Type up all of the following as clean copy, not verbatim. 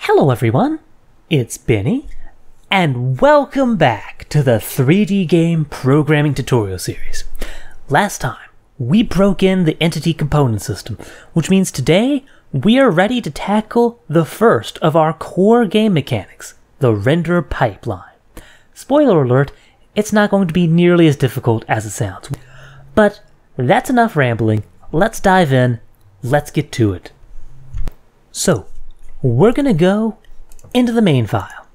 Hello everyone, it's Benny, and welcome back to the 3D game programming tutorial series. Last time, we broke in the entity component system, which means today we are ready to tackle the first of our core game mechanics, the render pipeline. Spoiler alert, it's not going to be nearly as difficult as it sounds. But that's enough rambling, let's dive in, let's get to it. So, we're going to go into the main file,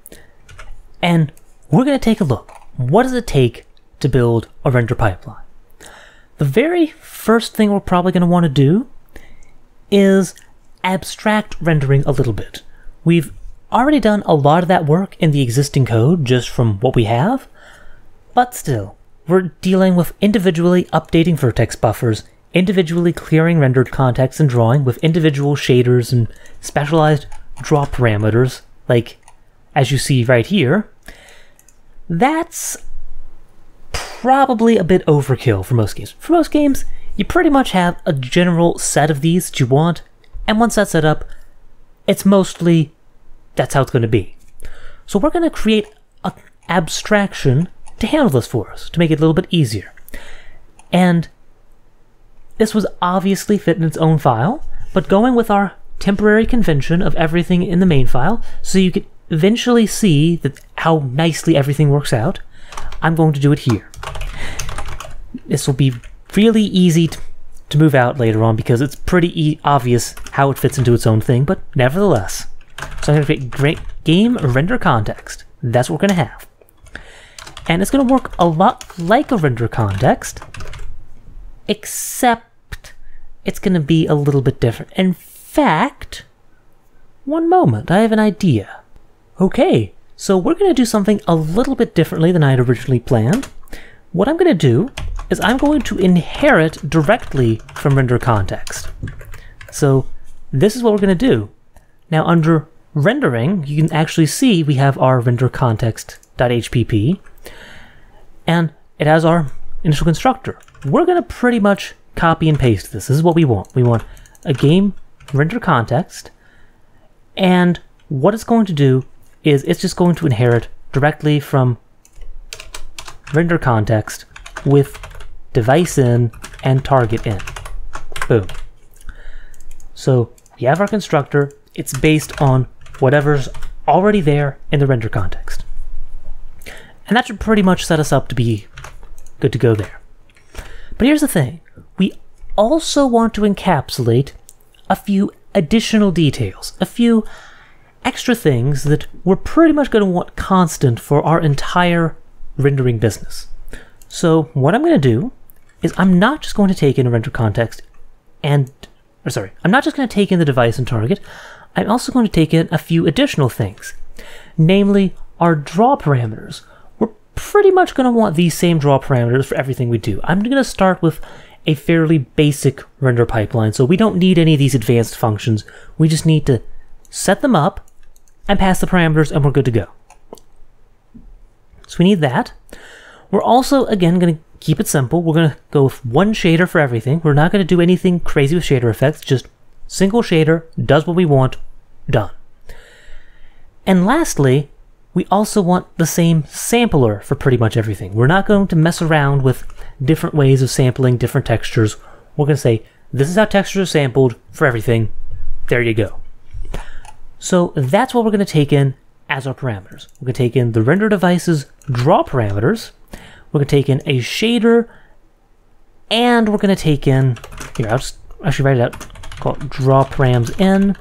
and we're going to take a look. What does it take to build a render pipeline? The very first thing we're probably going to want to do is abstract rendering a little bit. We've already done a lot of that work in the existing code just from what we have, but still, we're dealing with individually updating vertex buffers, individually clearing rendered context and drawing with individual shaders and specialized draw parameters, like as you see right here. That's probably a bit overkill for most games. For most games, you pretty much have a general set of these that you want, and once that's set up, it's mostly that's how it's going to be. So we're going to create an abstraction to handle this for us, to make it a little bit easier. And this was obviously fit in its own file, but going with our temporary convention of everything in the main file, so you could eventually see that how nicely everything works out, I'm going to do it here. This will be really easy to move out later on because it's pretty obvious how it fits into its own thing, but nevertheless. So I'm going to create GameRenderContext. That's what we're going to have. And it's going to work a lot like a render context, except it's going to be a little bit different. In fact, one moment, I have an idea. Okay, so we're going to do something a little bit differently than I had originally planned. What I'm going to do is I'm going to inherit directly from render context. So this is what we're going to do. Now under rendering, you can actually see we have our renderContext.hpp, and it has our initial constructor. We're going to pretty much copy and paste this. This is what we want. We want a game render context, and what it's going to do is it's just going to inherit directly from render context with device in and target in. Boom. So we have our constructor. It's based on whatever's already there in the render context. And that should pretty much set us up to be good to go there. But here's the thing. We also want to encapsulate a few additional details, a few extra things that we're pretty much going to want constant for our entire rendering business. So what I'm going to do is I'm not just going to take in a render context I'm not just going to take in the device and target, I'm also going to take in a few additional things, namely our draw parameters. We're pretty much going to want these same draw parameters for everything we do. I'm going to start with a fairly basic render pipeline, so we don't need any of these advanced functions. We just need to set them up and pass the parameters and we're good to go. So we need that. We're also, again, going to keep it simple. We're going to go with one shader for everything. We're not going to do anything crazy with shader effects, just single shader, does what we want, done. And lastly, we also want the same sampler for pretty much everything. We're not going to mess around with different ways of sampling different textures. We're going to say, this is how textures are sampled for everything. There you go. So that's what we're going to take in as our parameters. We're going to take in the render device's draw parameters. We're going to take in a shader, and we're going to take in, here, I'll just actually write it out, call it draw params in.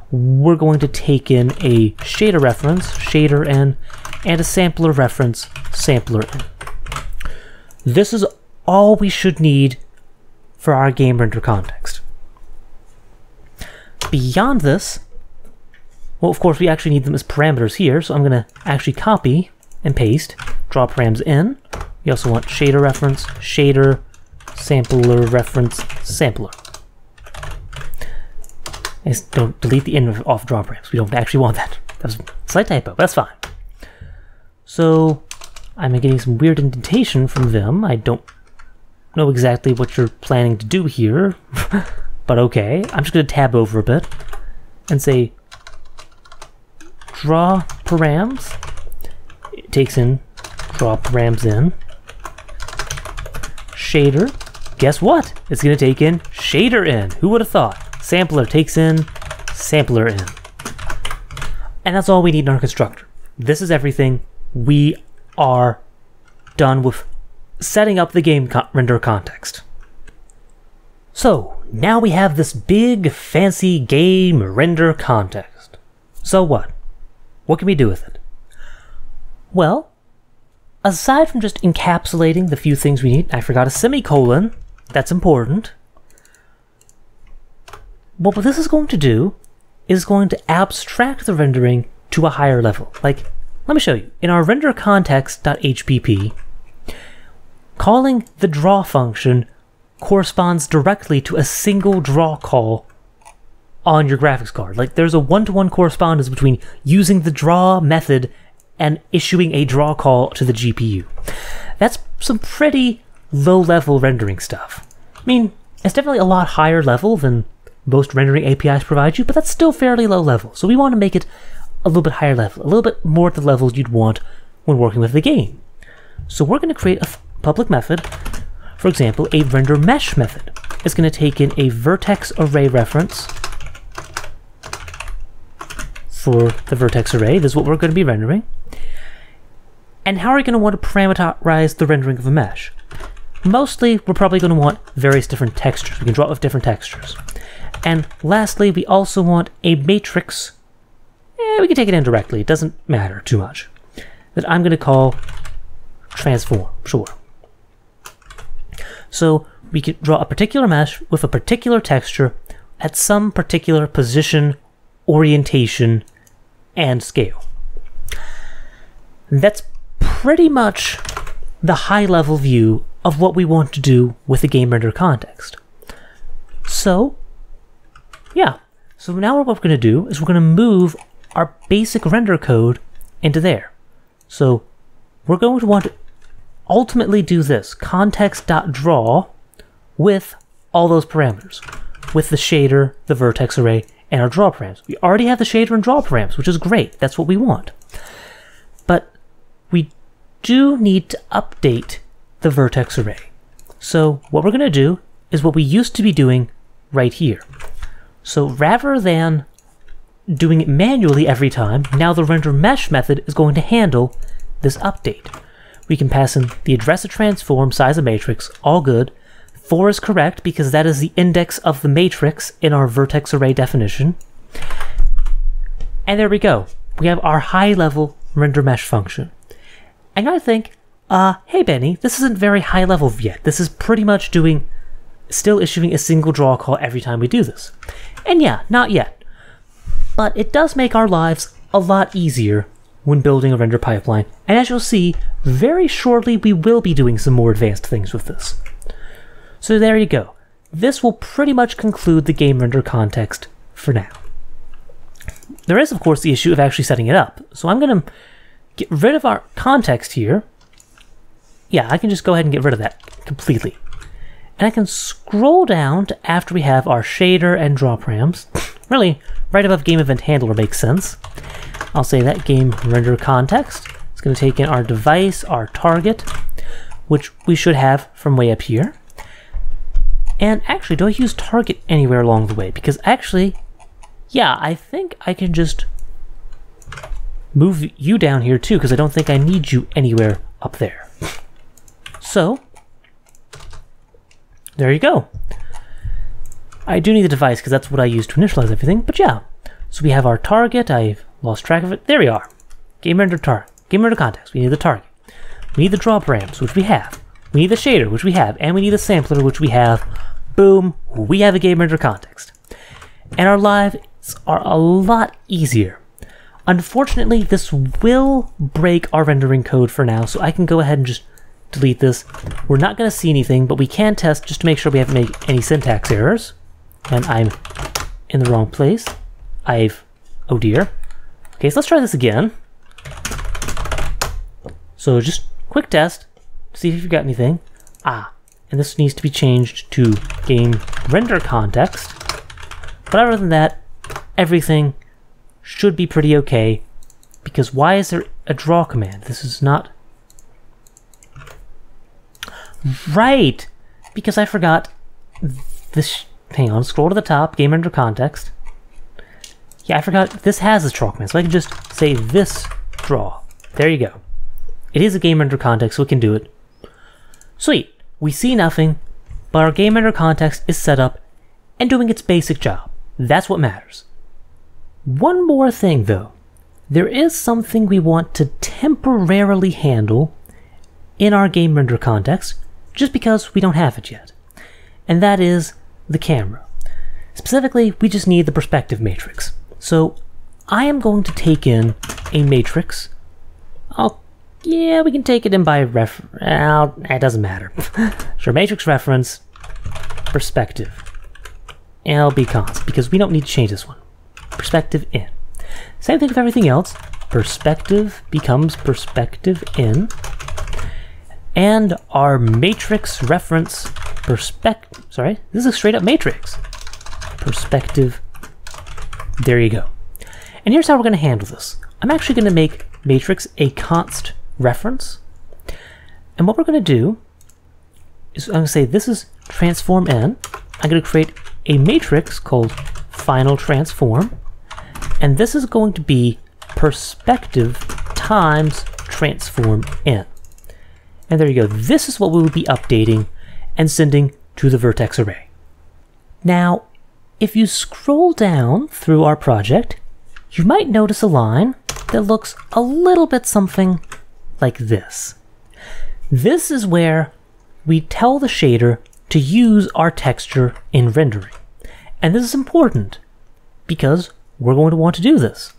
We're going to take in a shader reference, shader in, and a sampler reference, sampler in. This is all we should need for our game render context. Beyond this, well, of course, we actually need them as parameters here, so I'm going to actually copy and paste draw params in. We also want shader reference, shader, sampler reference, sampler. Don't delete the in off draw params. We don't actually want that. That was a slight typo, but that's fine. So I'm getting some weird indentation from Vim. I don't know exactly what you're planning to do here, but okay. I'm just going to tab over a bit and say draw params. It takes in draw params in. Shader. Guess what? It's going to take in shader in. Who would have thought? Sampler takes in sampler in. And that's all we need in our constructor. This is everything. We are done with setting up the game render context. So now we have this big fancy game render context. So what? What can we do with it? Well, aside from just encapsulating the few things we need, I forgot a semicolon. That's important. What this is going to do is going to abstract the rendering to a higher level. Like, let me show you. In our RenderContext.hpp, calling the draw function corresponds directly to a single draw call on your graphics card. Like, there's a one-to-one correspondence between using the draw method and issuing a draw call to the GPU. That's some pretty low-level rendering stuff. I mean, it's definitely a lot higher level than most rendering APIs provide you, but that's still fairly low level. So we want to make it a little bit higher level, a little bit more at the levels you'd want when working with the game. So we're going to create a public method, for example, a RenderMesh method. It's going to take in a vertex array reference for the vertex array. This is what we're going to be rendering. And how are we going to want to parameterize the rendering of a mesh? Mostly, we're probably going to want various different textures. We can draw it with different textures. And lastly, we also want a matrix. We can take it in directly. It doesn't matter too much. That I'm going to call transform. Sure. So we can draw a particular mesh with a particular texture at some particular position, orientation, and scale. That's pretty much the high-level view of what we want to do with the game render context. So, yeah. So now what we're going to do is we're going to move our basic render code into there. So we're going to want to ultimately do this, context.draw, with all those parameters, with the shader, the vertex array, and our draw params. We already have the shader and draw params, which is great. That's what we want. But we do need to update the vertex array. So what we're going to do is what we used to be doing right here. So rather than doing it manually every time, now the RenderMesh method is going to handle this update. We can pass in the address of transform, size of matrix, all good. 4 is correct because that is the index of the matrix in our vertex array definition. And there we go. We have our high-level RenderMesh function. And I think, hey Benny, this isn't very high level yet. This is pretty much still issuing a single draw call every time we do this. And yeah, not yet. But it does make our lives a lot easier when building a render pipeline. And as you'll see, very shortly we will be doing some more advanced things with this. So there you go. This will pretty much conclude the game render context for now. There is, of course, the issue of actually setting it up. So I'm going to get rid of our context here. Yeah, I can just go ahead and get rid of that completely. And I can scroll down to after we have our shader and draw params. Really, right above GameEventhandler makes sense. I'll say that GameRenderContext. It's going to take in our device, our target, which we should have from way up here. And actually, do I use target anywhere along the way? Because actually, yeah, I think I can just move you down here too, because I don't think I need you anywhere up there. So, there you go. I do need the device because that's what I use to initialize everything, but yeah. So we have our target. I've lost track of it. There we are. Game render target. Game render context. We need the target. We need the draw params, which we have. We need the shader, which we have. And we need the sampler, which we have. Boom. We have a game render context. And our lives are a lot easier. Unfortunately, this will break our rendering code for now, so I can go ahead and just delete this. We're not going to see anything, but we can test just to make sure we haven't made any syntax errors. And I'm in the wrong place. Oh dear. Okay, so let's try this again. So just quick test, see if you've got anything. And this needs to be changed to game render context. But other than that, everything should be pretty okay Because why is there a draw command? This is not... Right! Because I forgot this... Hang on, scroll to the top, GameRenderContext. Yeah, I forgot this has this draw command, so I can just say this draw. There you go. It is a GameRenderContext, so we can do it. Sweet! We see nothing, but our GameRenderContext is set up and doing its basic job. That's what matters. One more thing, though. There is something we want to temporarily handle in our GameRenderContext, just because we don't have it yet. And that is the camera. Specifically, we just need the perspective matrix. So I am going to take in a matrix. Yeah, we can take it in by it doesn't matter. Sure, matrix reference, perspective. LB const, because we don't need to change this one. Perspective in. Same thing with everything else. Perspective becomes perspective in. And our matrix reference sorry, this is a straight up matrix. Perspective. There you go. And here's how we're going to handle this. I'm actually going to make matrix a const reference. And what we're going to do is I'm going to say this is transform in. I'm going to create a matrix called final transform. And this is going to be perspective times transform in. And there you go. This is what we will be updating and sending to the vertex array. Now, if you scroll down through our project, you might notice a line that looks a little bit something like this. This is where we tell the shader to use our texture in rendering. And this is important because we're going to want to do this.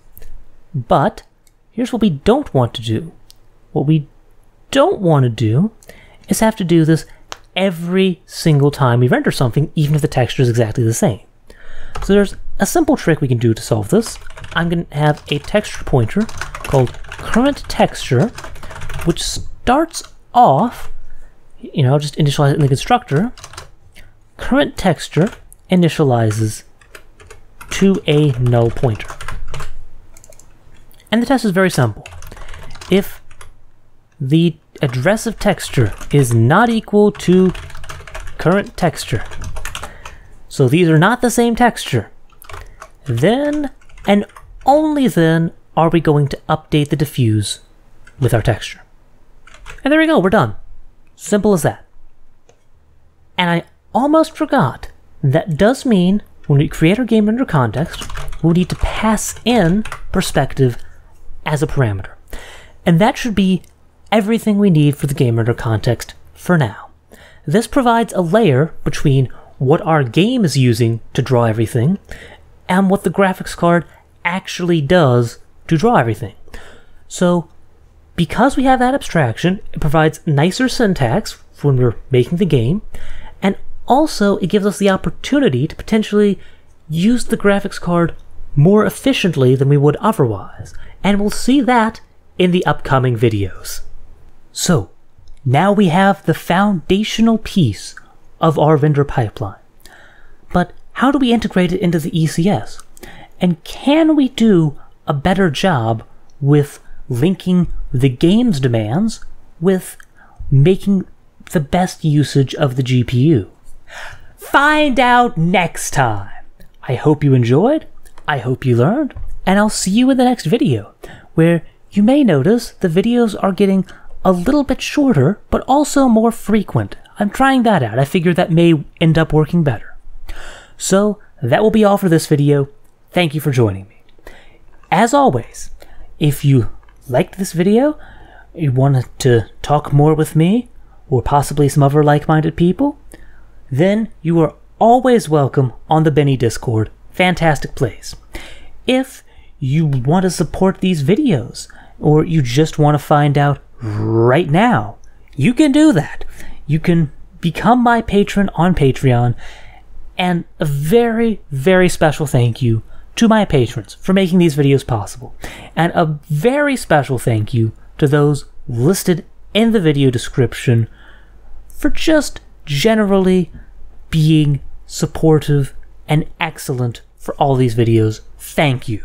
But here's what we don't want to do. What we don't want to do is have to do this every single time we render something, even if the texture is exactly the same. So there's a simple trick we can do to solve this. I'm going to have a texture pointer called current texture, which starts off, I'll just initialize it in the constructor. Current texture initializes to a null pointer. And the test is very simple. If the address of texture is not equal to current texture, so these are not the same texture, then and only then are we going to update the diffuse with our texture. And there we go, we're done. Simple as that. And I almost forgot, that does mean when we create our GameRenderContext, we'll need to pass in perspective as a parameter. And that should be everything we need for the GameRenderContext for now. This provides a layer between what our game is using to draw everything and what the graphics card actually does to draw everything. So because we have that abstraction, it provides nicer syntax when we're making the game, and also it gives us the opportunity to potentially use the graphics card more efficiently than we would otherwise, and we'll see that in the upcoming videos. So now we have the foundational piece of our render pipeline. But how do we integrate it into the ECS? And can we do a better job with linking the game's demands with making the best usage of the GPU? Find out next time! I hope you enjoyed, I hope you learned, and I'll see you in the next video, where you may notice the videos are getting a little bit shorter, but also more frequent. I'm trying that out. I figure that may end up working better. So that will be all for this video. Thank you for joining me. As always, if you liked this video, you wanted to talk more with me, or possibly some other like-minded people, then you are always welcome on the Benny Discord. Fantastic place. If you want to support these videos, or you just want to find out right now, you can do that. You can become my patron on Patreon, and a very, very special thank you to my patrons for making these videos possible, and a very special thank you to those listed in the video description for just generally being supportive and excellent for all these videos. Thank you.